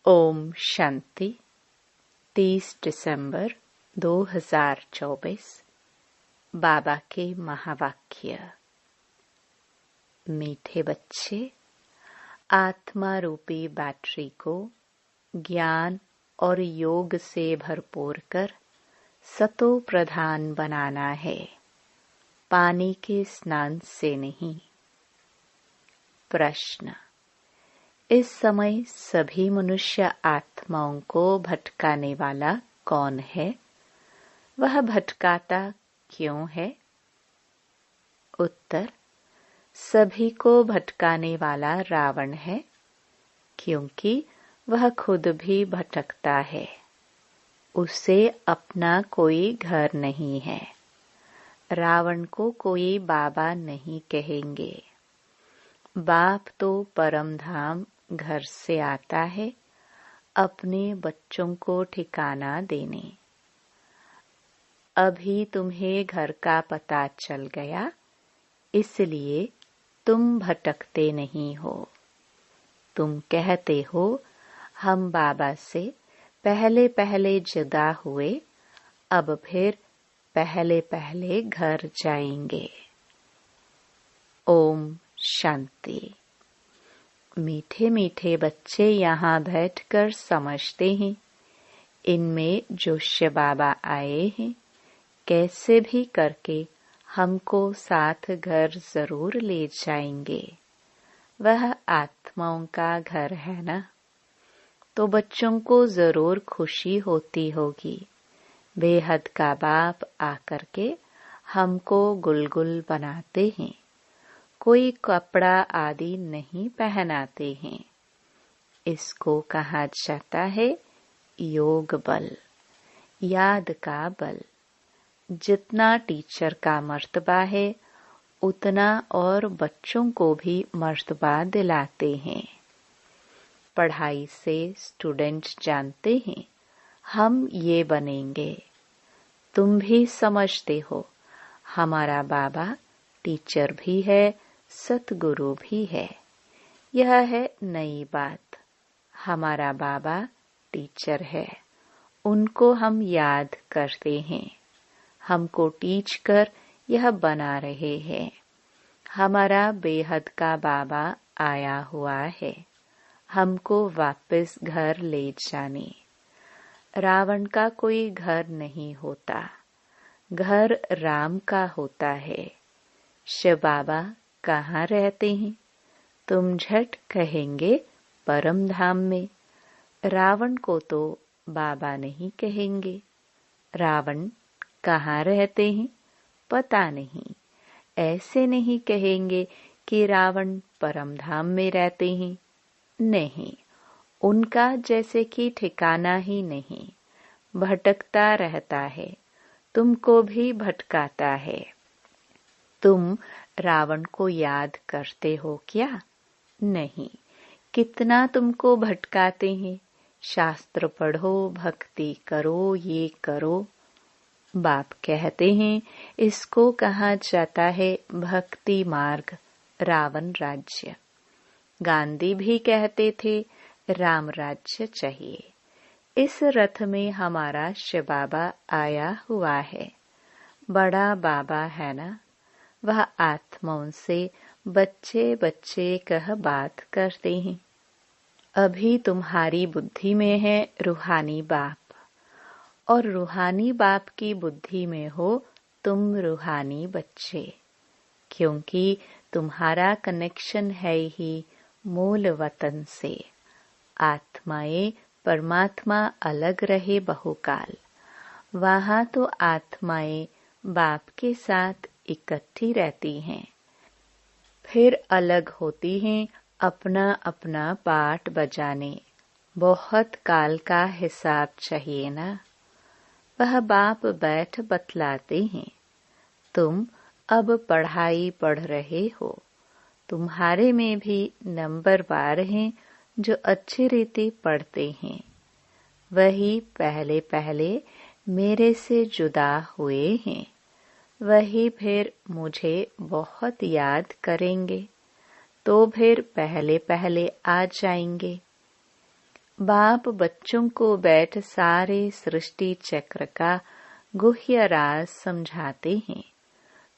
ओम शांति। 30 दिसंबर 2024। बाबा के महावाक्य। मीठे बच्चे, आत्मा रूपी बैटरी को ज्ञान और योग से भरपूर कर सतो प्रधान बनाना है, पानी के स्नान से नहीं। प्रश्न। इस समय सभी मनुष्य आत्माओं को भटकाने वाला कौन है? वह भटकाता क्यों है? उत्तर। सभी को भटकाने वाला रावण है, क्योंकि वह खुद भी भटकता है। उसे अपना कोई घर नहीं है। रावण को कोई बाबा नहीं कहेंगे। बाप तो परम धाम घर से आता है अपने बच्चों को ठिकाना देने। अभी तुम्हें घर का पता चल गया, इसलिए तुम भटकते नहीं हो। तुम कहते हो हम बाबा से पहले पहले जुदा हुए, अब फिर पहले पहले घर जाएंगे। ओम शांति। मीठे मीठे बच्चे यहाँ बैठकर समझते हैं, इनमें जो शिव बाबा आए हैं, कैसे भी करके हमको साथ घर जरूर ले जाएंगे। वह आत्माओं का घर है ना, तो बच्चों को जरूर खुशी होती होगी। बेहद का बाप आकर के हमको गुलगुल बनाते हैं, कोई कपड़ा आदि नहीं पहनाते हैं। इसको कहा जाता है योग बल, याद का बल। जितना टीचर का मर्तबा है, उतना और बच्चों को भी मर्तबा दिलाते हैं। पढ़ाई से स्टूडेंट जानते हैं हम ये बनेंगे। तुम भी समझते हो हमारा बाबा टीचर भी है, सतगुरु भी है। यह है नई बात। हमारा बाबा टीचर है, उनको हम याद करते हैं। हमको टीच कर यह बना रहे हैं। हमारा बेहद का बाबा आया हुआ है, हमको वापस घर ले जाने। रावण का कोई घर नहीं होता, घर राम का होता है। शिव बाबा कहाँ रहते हैं? तुम झट कहेंगे परम धाम में। रावण को तो बाबा नहीं कहेंगे। रावण कहाँ रहते हैं? पता नहीं। ऐसे नहीं कहेंगे कि रावण परम धाम में रहते हैं। नहीं, उनका जैसे कि ठिकाना ही नहीं। भटकता रहता है, तुमको भी भटकाता है। तुम रावण को याद करते हो क्या? नहीं। कितना तुमको भटकाते हैं। शास्त्र पढ़ो, भक्ति करो, ये करो। बाप कहते हैं इसको कहा जाता है भक्ति मार्ग, रावण राज्य। गांधी भी कहते थे राम राज्य चाहिए। इस रथ में हमारा शिव बाबा आया हुआ है। बड़ा बाबा है ना, वह आत्माओं से बच्चे बच्चे कह बात करते हैं। अभी तुम्हारी बुद्धि में है रूहानी बाप, और रूहानी बाप की बुद्धि में हो तुम रूहानी बच्चे, क्योंकि तुम्हारा कनेक्शन है ही मूल वतन से। आत्माएं परमात्मा अलग रहे बहुकाल, वहाँ तो आत्माएं बाप के साथ इकट्ठी रहती हैं, फिर अलग होती हैं अपना अपना पाठ बजाने। बहुत काल का हिसाब चाहिए ना। वह बाप बैठ बतलाते हैं। तुम अब पढ़ाई पढ़ रहे हो, तुम्हारे में भी नंबरवार हैं जो अच्छी रीति पढ़ते हैं। वही पहले पहले मेरे से जुदा हुए हैं, वही फिर मुझे बहुत याद करेंगे, तो फिर पहले पहले आ जाएंगे। बाप बच्चों को बैठ सारे सृष्टि चक्र का गुह्य राज समझाते हैं,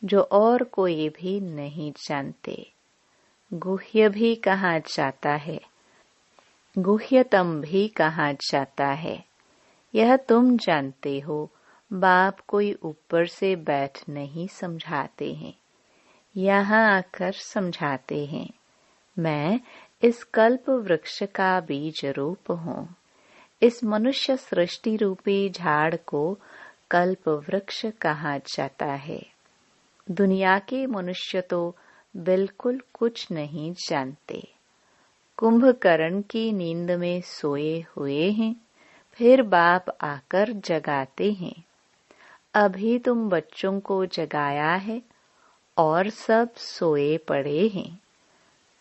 जो और कोई भी नहीं जानते। गुह्य भी कहा जाता है, गुह्यतम भी कहा जाता है। यह तुम जानते हो। बाप कोई ऊपर से बैठ नहीं समझाते हैं, यहाँ आकर समझाते हैं। मैं इस कल्प वृक्ष का बीज रूप हूँ। इस मनुष्य सृष्टि रूपी झाड़ को कल्प वृक्ष कहा जाता है। दुनिया के मनुष्य तो बिल्कुल कुछ नहीं जानते। कुंभकर्ण की नींद में सोए हुए हैं, फिर बाप आकर जगाते हैं। अभी तुम बच्चों को जगाया है और सब सोए पड़े हैं।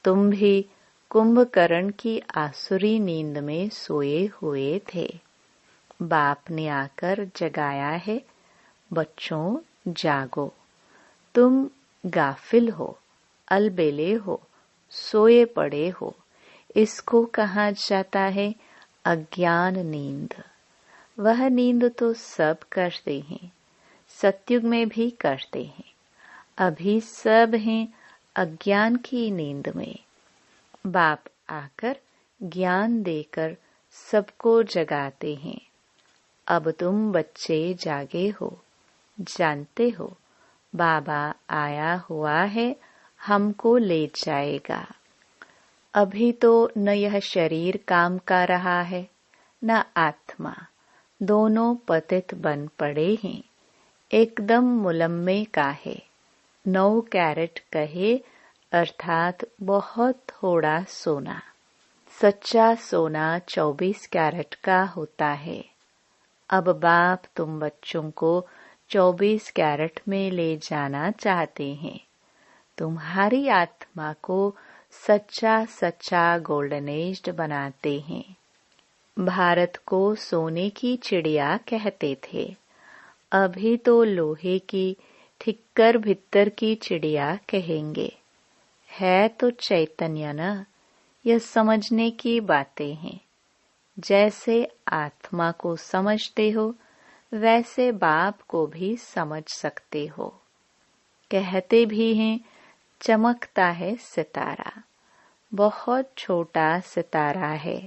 तुम भी कुंभकर्ण की आसुरी नींद में सोए हुए थे। बाप ने आकर जगाया है, बच्चों जागो। तुम गाफिल हो, अलबेले हो, सोए पड़े हो। इसको कहा जाता है अज्ञान नींद। वह नींद तो सब करते हैं, सतयुग में भी करते हैं। अभी सब हैं अज्ञान की नींद में। बाप आकर ज्ञान देकर सबको जगाते हैं। अब तुम बच्चे जागे हो, जानते हो बाबा आया हुआ है, हमको ले जाएगा। अभी तो न यह शरीर काम कर रहा है, न आत्मा। दोनों पतित बन पड़े हैं। एकदम मुलम्मे का है। 9 कैरेट कहे अर्थात बहुत थोड़ा सोना। सच्चा सोना 24 कैरेट का होता है। अब बाप तुम बच्चों को 24 कैरेट में ले जाना चाहते हैं। तुम्हारी आत्मा को सच्चा सच्चा गोल्डन एज बनाते हैं। भारत को सोने की चिड़िया कहते थे। अभी तो लोहे की ठिक्कर भित्तर की चिड़िया कहेंगे। है तो चैतन्य न, यह समझने की बातें हैं। जैसे आत्मा को समझते हो, वैसे बाप को भी समझ सकते हो। कहते भी हैं चमकता है सितारा, बहुत छोटा सितारा है।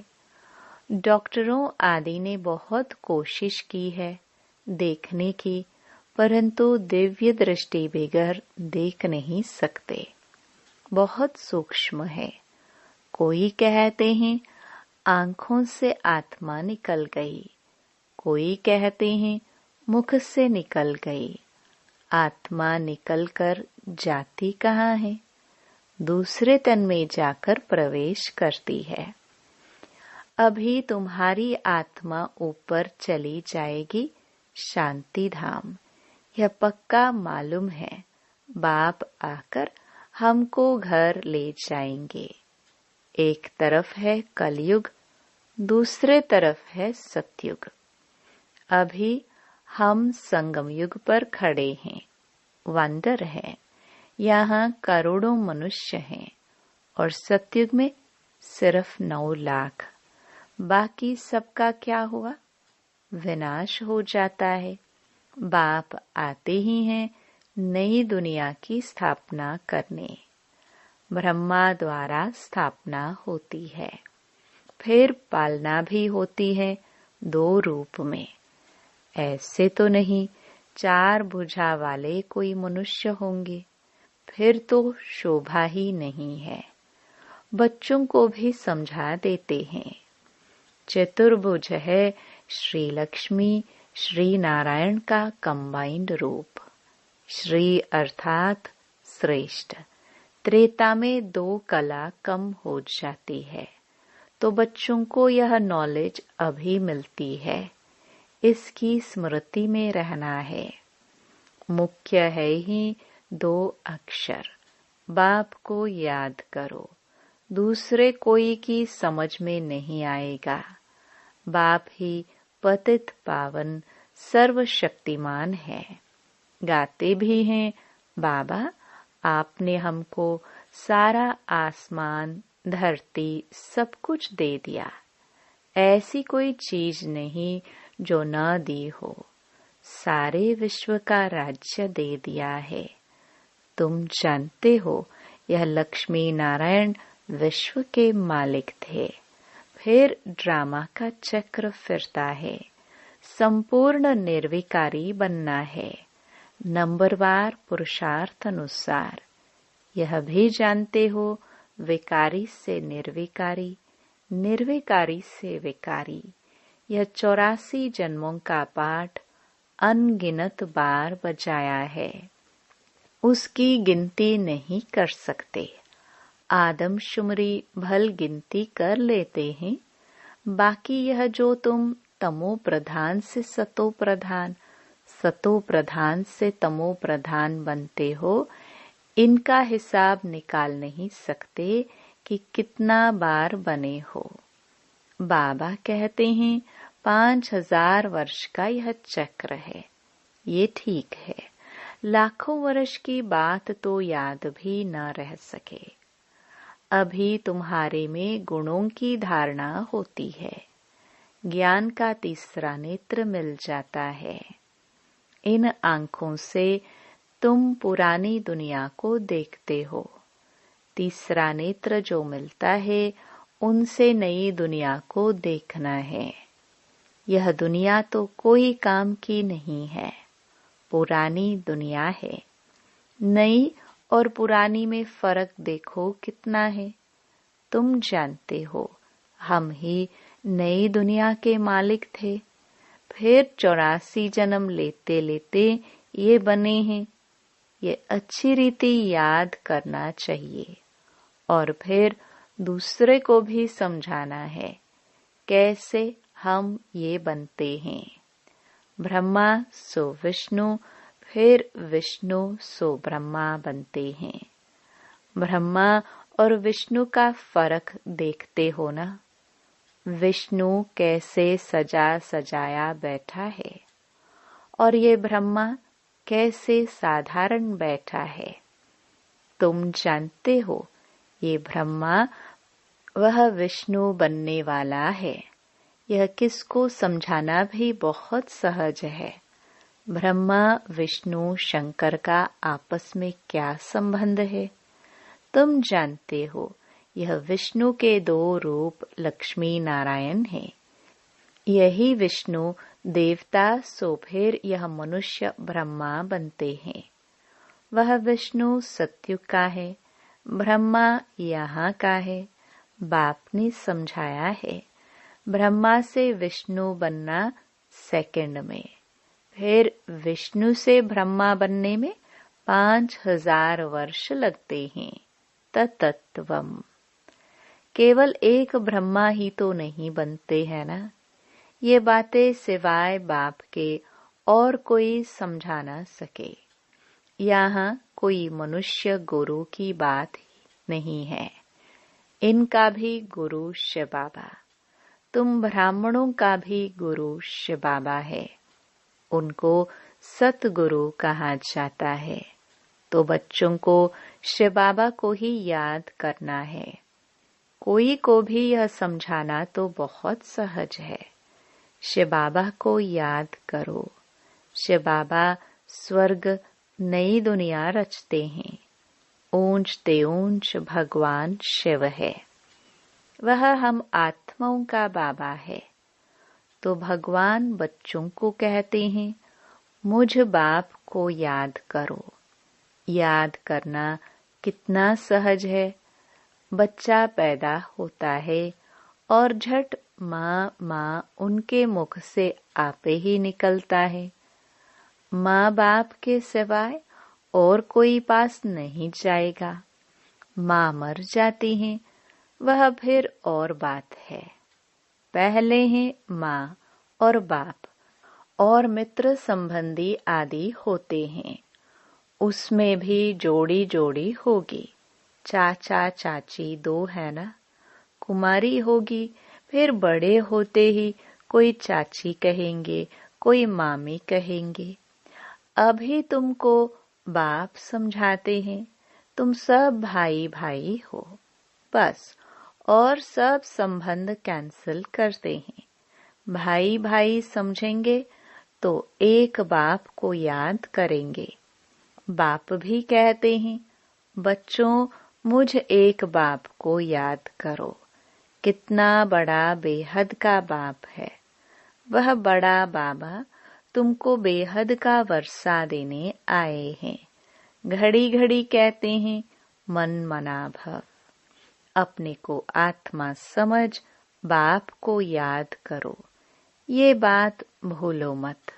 डॉक्टरों आदि ने बहुत कोशिश की है देखने की, परंतु दिव्य दृष्टि बगैर देख नहीं सकते। बहुत सूक्ष्म है। कोई कहते हैं आंखों से आत्मा निकल गई, कोई कहते हैं मुख से निकल गई। आत्मा निकलकर जाती कहाँ है? दूसरे तन में जाकर प्रवेश करती है। अभी तुम्हारी आत्मा ऊपर चली जाएगी शांति धाम, यह पक्का मालूम है। बाप आकर हमको घर ले जाएंगे। एक तरफ है कलयुग, दूसरे तरफ है सतयुग। अभी हम संगम युग पर खड़े हैं। वंदर है, यहाँ करोड़ों मनुष्य हैं और सतयुग में सिर्फ 9 लाख। बाकी सबका क्या हुआ? विनाश हो जाता है। बाप आते ही हैं नई दुनिया की स्थापना करने। ब्रह्मा द्वारा स्थापना होती है, फिर पालना भी होती है 2 रूप में। ऐसे तो नहीं 4 भुजा वाले कोई मनुष्य होंगे, फिर तो शोभा ही नहीं है। बच्चों को भी समझा देते हैं। चतुर्भुज है श्री लक्ष्मी श्री नारायण का कंबाइंड रूप। श्री अर्थात श्रेष्ठ। त्रेता में 2 कला कम हो जाती है, तो बच्चों को यह नॉलेज अभी मिलती है। इसकी स्मृति में रहना है। मुख्य है ही 2 अक्षर। बाप को याद करो, दूसरे कोई की समझ में नहीं आएगा। बाप ही पतित पावन सर्वशक्तिमान है। गाते भी हैं बाबा आपने हमको सारा आसमान धरती सब कुछ दे दिया, ऐसी कोई चीज नहीं जो न दी हो। सारे विश्व का राज्य दे दिया है। तुम जानते हो यह लक्ष्मी नारायण विश्व के मालिक थे। फिर ड्रामा का चक्र फिरता है। संपूर्ण निर्विकारी बनना है, नंबरवार पुरुषार्थ अनुसार। यह भी जानते हो विकारी से निर्विकारी, निर्विकारी से विकारी। यह 84 जन्मों का पाठ अनगिनत बार बजाया है, उसकी गिनती नहीं कर सकते। आदमशुमारी भल गिनती कर लेते हैं। बाकी यह जो तुम तमो प्रधान से सतो प्रधान, सतो प्रधान से तमो प्रधान बनते हो, इनका हिसाब निकाल नहीं सकते कि कितना बार बने हो। बाबा कहते हैं 5000 वर्ष का यह चक्र है। ये ठीक है, लाखों वर्ष की बात तो याद भी न रह सके। अभी तुम्हारे में गुणों की धारणा होती है, ज्ञान का तीसरा नेत्र मिल जाता है। इन आंखों से तुम पुरानी दुनिया को देखते हो। तीसरा नेत्र जो मिलता है उनसे नई दुनिया को देखना है। यह दुनिया तो कोई काम की नहीं है, पुरानी दुनिया है। नई और पुरानी में फर्क देखो कितना है। तुम जानते हो हम ही नई दुनिया के मालिक थे, फिर 84 जन्म लेते लेते ये बने हैं। ये अच्छी रीति याद करना चाहिए और फिर दूसरे को भी समझाना है कैसे हम ये बनते हैं। ब्रह्मा सो विष्णु, फिर विष्णु सो ब्रह्मा बनते हैं। ब्रह्मा और विष्णु का फर्क देखते हो ना। विष्णु कैसे सजा सजाया बैठा है और ये ब्रह्मा कैसे साधारण बैठा है। तुम जानते हो ये ब्रह्मा वह विष्णु बनने वाला है। यह किसको समझाना भी बहुत सहज है। ब्रह्मा विष्णु शंकर का आपस में क्या संबंध है। तुम जानते हो यह विष्णु के 2 रूप लक्ष्मी नारायण हैं। यही विष्णु देवता सो फिर यह मनुष्य ब्रह्मा बनते हैं। वह विष्णु सत्युग का है, ब्रह्मा यहाँ का है। बाप ने समझाया है ब्रह्मा से विष्णु बनना सेकंड में, फिर विष्णु से ब्रह्मा बनने में 5000 वर्ष लगते हैं। तत्त्वम। केवल एक ब्रह्मा ही तो नहीं बनते हैं ना। ये बातें सिवाय बाप के और कोई समझा न सके। यहाँ कोई मनुष्य गुरु की बात ही नहीं है। इनका भी गुरु शिव बाबा, तुम ब्राह्मणों का भी गुरु शिव बाबा है। उनको सतगुरु कहा जाता है। तो बच्चों को शिव बाबा को ही याद करना है। कोई को भी यह समझाना तो बहुत सहज है। शिव बाबा को याद करो। शिव बाबा स्वर्ग नई दुनिया रचते हैं। ऊंच ते ऊंच भगवान शिव है। वह हम आत्माओं का बाबा है। तो भगवान बच्चों को कहते हैं मुझ बाप को याद करो। याद करना कितना सहज है। बच्चा पैदा होता है और झट माँ माँ उनके मुख से आपे ही निकलता है। माँ बाप के सिवाय और कोई पास नहीं जाएगा। माँ मर जाती हैं, वह फिर और बात है। पहले हैं माँ और बाप और मित्र संबंधी आदि होते हैं। उसमें भी जोड़ी जोड़ी होगी। चाचा चाची 2 है ना। कुमारी होगी, फिर बड़े होते ही कोई चाची कहेंगे, कोई मामी कहेंगे। अभी तुमको बाप समझाते हैं तुम सब भाई भाई हो बस। और सब संबंध कैंसिल करते हैं। भाई भाई समझेंगे तो एक बाप को याद करेंगे। बाप भी कहते हैं, बच्चों मुझ एक बाप को याद करो। कितना बड़ा बेहद का बाप है। वह बड़ा बाबा तुमको बेहद का वर्षा देने आए हैं। घड़ी घड़ी कहते हैं, मन मना भव। अपने को आत्मा समझ बाप को याद करो। ये बात भूलो मत।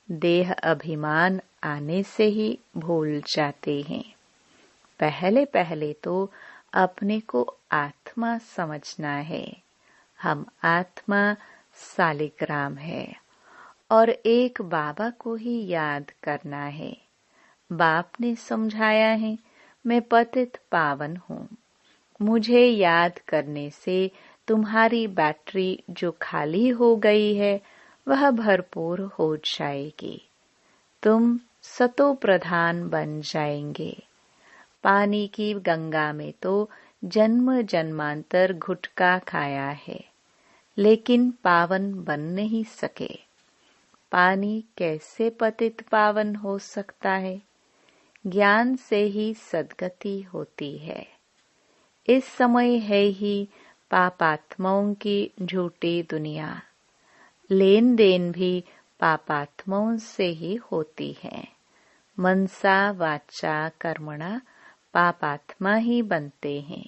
देह अभिमान आने से ही भूल जाते हैं। पहले पहले तो अपने को आत्मा समझना है। हम आत्मा सालिग्राम है और एक बाबा को ही याद करना है। बाप ने समझाया है, मैं पतित पावन हूँ। मुझे याद करने से तुम्हारी बैटरी जो खाली हो गई है वह भरपूर हो जाएगी। तुम सतो प्रधान बन जाएंगे। पानी की गंगा में तो जन्म जन्मांतर घुटका खाया है, लेकिन पावन बन नहीं सके। पानी कैसे पतित पावन हो सकता है? ज्ञान से ही सद्गति होती है। इस समय है ही पापात्माओं की झूठी दुनिया। लेन देन भी पापात्माओं से ही होती है। मनसा वाचा कर्मणा पापात्मा ही बनते हैं।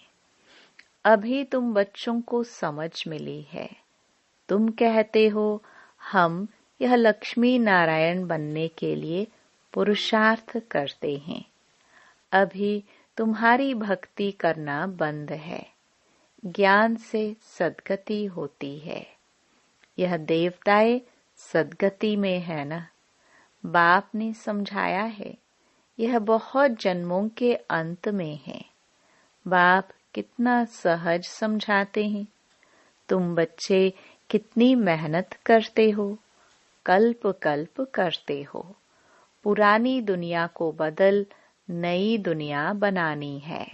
अभी तुम बच्चों को समझ मिली है। तुम कहते हो हम यह लक्ष्मी नारायण बनने के लिए पुरुषार्थ करते हैं। अभी तुम्हारी भक्ति करना बंद है। ज्ञान से सद्गति होती है। यह देवताएं सद्गति में है ना। बाप ने समझाया है, यह बहुत जन्मों के अंत में है। बाप कितना सहज समझाते हैं। तुम बच्चे कितनी मेहनत करते हो, कल्प कल्प करते हो। पुरानी दुनिया को बदल नई दुनिया बनानी है।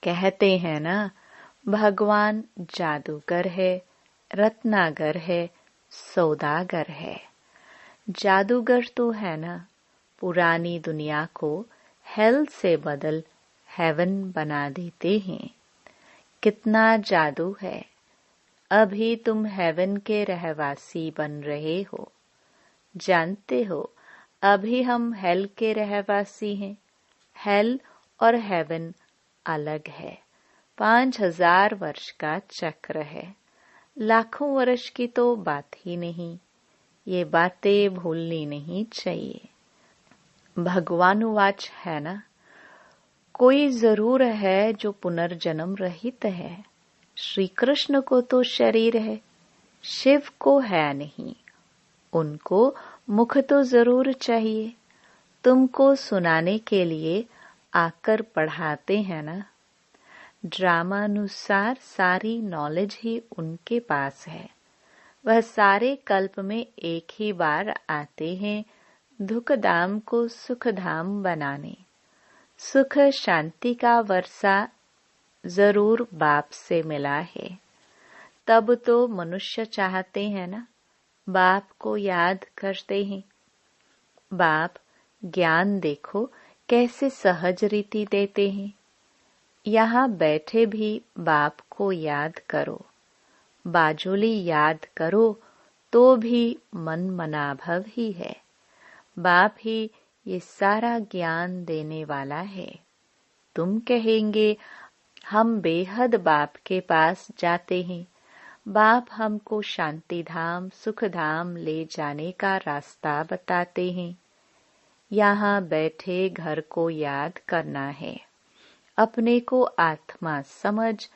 कहते हैं ना, भगवान जादूगर है, रत्नागर है, सौदागर है। जादूगर तो है ना, पुरानी दुनिया को हेल से बदल हेवन बना देते हैं। कितना जादू है। अभी तुम हेवन के रहवासी बन रहे हो। जानते हो, अभी हम हेल के रहवासी हैं। हेल और हेवन अलग है। 5000 वर्ष का चक्र है। लाखों वर्ष की तो बात ही नहीं। ये बातें भूलनी नहीं चाहिए। भगवानुवाच है ना, कोई जरूर है जो पुनर्जन्म रहित है। श्री कृष्ण को तो शरीर है, शिव को है नहीं। उनको मुख तो जरूर चाहिए। तुमको सुनाने के लिए आकर पढ़ाते हैं ना। ड्रामानुसार सारी नॉलेज ही उनके पास है। वह सारे कल्प में एक ही बार आते हैं दुख धाम को सुख धाम बनाने। सुख शांति का वर्षा जरूर बाप से मिला है। तब तो मनुष्य चाहते हैं ना, बाप को याद करते हैं। बाप ज्ञान देखो कैसे सहज रीति देते हैं। यहाँ बैठे भी बाप को याद करो। बाजुली याद करो तो भी मन मनाभव ही है। बाप ही ये सारा ज्ञान देने वाला है। तुम कहेंगे हम बेहद बाप के पास जाते हैं। बाप हमको शांति धाम सुख धाम ले जाने का रास्ता बताते हैं। यहाँ बैठे घर को याद करना है। अपने को आत्मा समझ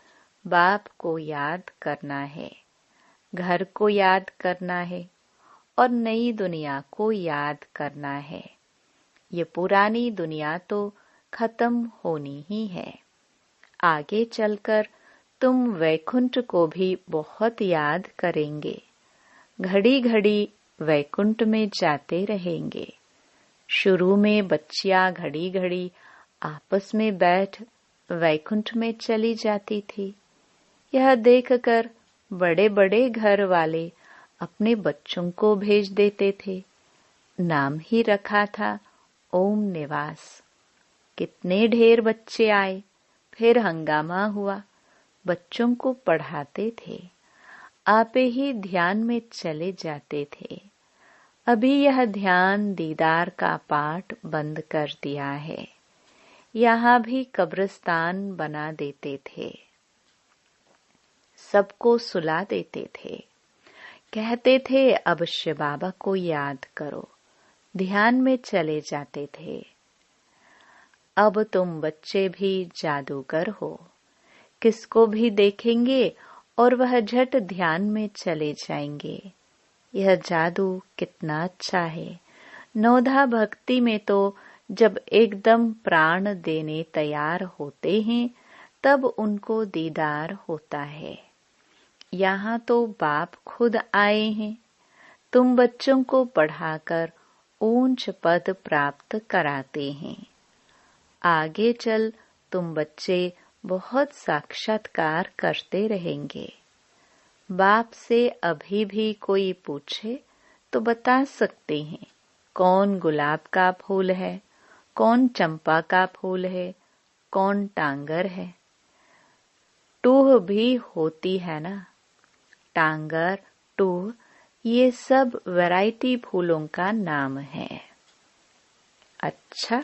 बाप को याद करना है। घर को याद करना है और नई दुनिया को याद करना है। ये पुरानी दुनिया तो खत्म होनी ही है। आगे चलकर तुम वैकुंठ को भी बहुत याद करेंगे। घड़ी घड़ी वैकुंठ में जाते रहेंगे। शुरू में बच्चियां घड़ी घड़ी आपस में बैठ वैकुंठ में चली जाती थी। यह देखकर बड़े बड़े घर वाले अपने बच्चों को भेज देते थे। नाम ही रखा था ओम निवास। कितने ढेर बच्चे आए, फिर हंगामा हुआ। बच्चों को पढ़ाते थे, आपे ही ध्यान में चले जाते थे। अभी यह ध्यान दीदार का पाठ बंद कर दिया है। यहाँ भी कब्रिस्तान बना देते थे। सबको सुला देते थे। कहते थे अब शिव बाबा को याद करो। ध्यान में चले जाते थे। अब तुम बच्चे भी जादूगर हो। किसको भी देखेंगे और वह झट ध्यान में चले जाएंगे। यह जादू कितना अच्छा है। नौधा भक्ति में तो जब एकदम प्राण देने तैयार होते हैं तब उनको दीदार होता है। यहाँ तो बाप खुद आए हैं। तुम बच्चों को पढ़ाकर ऊंच पद प्राप्त कराते हैं। आगे चल तुम बच्चे बहुत साक्षात्कार करते रहेंगे। बाप से अभी भी कोई पूछे तो बता सकते हैं कौन गुलाब का फूल है, कौन चंपा का फूल है, कौन टांगर है। टूह भी होती है ना। टांगर, टूह ये सब वैरायटी फूलों का नाम है। अच्छा,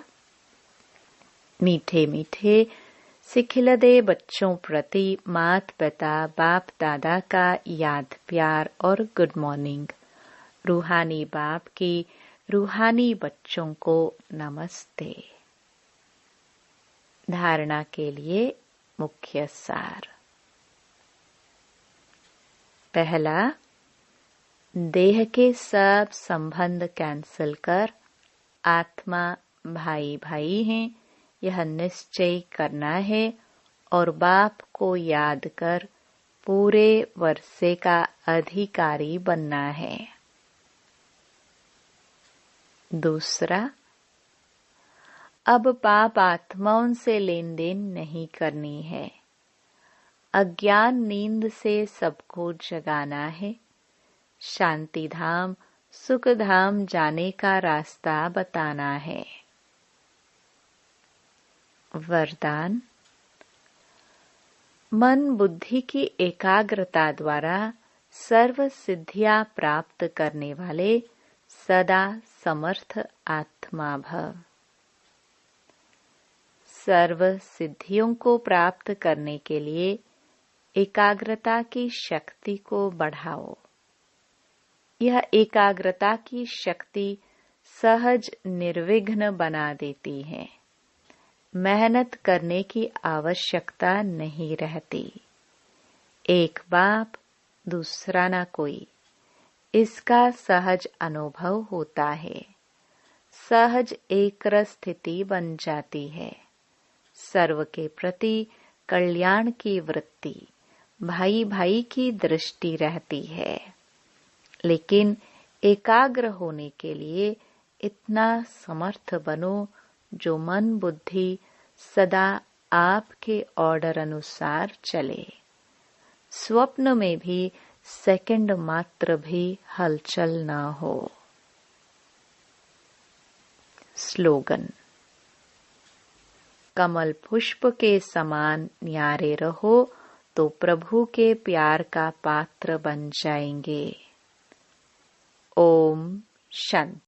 मीठे मीठे सिखिलदे बच्चों प्रति मात पिता बाप दादा का याद प्यार और गुड मॉर्निंग। रूहानी बाप की रूहानी बच्चों को नमस्ते। धारणा के लिए मुख्य सार। पहला, देह के सब संबंध कैंसिल कर आत्मा भाई भाई हैं यह निश्चय करना है और बाप को याद कर पूरे वर्षे का अधिकारी बनना है। दूसरा, अब पाप आत्माओं से लेन देन नहीं करनी है। अज्ञान नींद से सबको जगाना है। शांति धाम सुख धाम जाने का रास्ता बताना है। वरदान, मन बुद्धि की एकाग्रता द्वारा सर्व सिद्धियां प्राप्त करने वाले सदा समर्थ आत्मा भव। सर्व सिद्धियों को प्राप्त करने के लिए एकाग्रता की शक्ति को बढ़ाओ। यह एकाग्रता की शक्ति सहज निर्विघ्न बना देती है। मेहनत करने की आवश्यकता नहीं रहती। एक बाप दूसरा ना कोई, इसका सहज अनुभव होता है। सहज एकरस स्थिति बन जाती है। सर्व के प्रति कल्याण की वृत्ति, भाई भाई की दृष्टि रहती है। लेकिन एकाग्र होने के लिए इतना समर्थ बनो जो मन बुद्धि सदा आपके ऑर्डर अनुसार चले। स्वप्न में भी सेकंड मात्र भी हलचल न हो। स्लोगन, कमल पुष्प के समान न्यारे रहो तो प्रभु के प्यार का पात्र बन जाएंगे। ओम शांति।